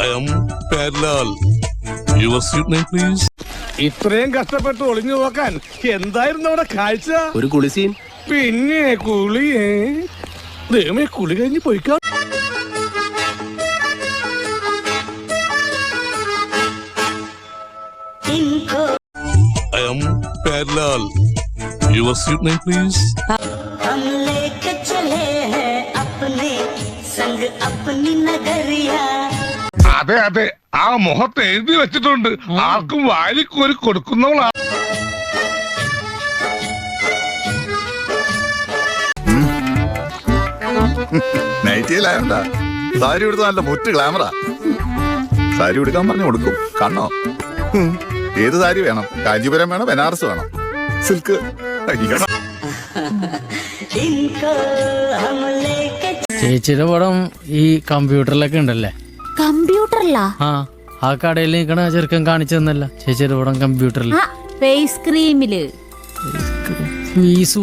I am Perlal. Your seat name, please. ഇത്രയും കഷ്ടപ്പെട്ട് ഒളിഞ്ഞു നോക്കാൻ എന്തായിരുന്നു അവിടെ കാഴ്ച? ഒരു കുളിസീൻ. പിന്നെ കുളിയേ ദൈവമേ, കുളി കഴിഞ്ഞ് പോയിക്കാം. I am Perlal. Your seat name, please. हम लेके चले हैं अपने संग अपनी नगरिया. അതെ അതെ, ആ മുഖത്ത് എഴുതി വെച്ചിട്ടുണ്ട്, ആർക്കും വാരിക്കോരി കൊടുക്കുന്നവളാ. നൈറ്റിയിലായോണ്ടാ സാരി ഉടുത്ത നല്ല മുറ്റ് ഗ്ലാമറാ. സാരി ഉടുക്കാൻ പറഞ്ഞു കൊടുക്കും. കണ്ണോ? ഏത് സാരി വേണം? കാഞ്ചീപുരം വേണം, ബനാറസ് വേണം, സിൽക്ക്? ചേച്ചിയുടെ പടം ഈ കമ്പ്യൂട്ടറിലൊക്കെ ഉണ്ടല്ലേ? കമ്പ്യൂട്ടറിലാ? ആ കടയിൽ നിൽക്കണ ചെറുക്കൻ കാണിച്ചു തന്നല്ല ചേച്ചിയുടെ പടം കമ്പ്യൂട്ടറിൽ. Face ക്രീമില് fees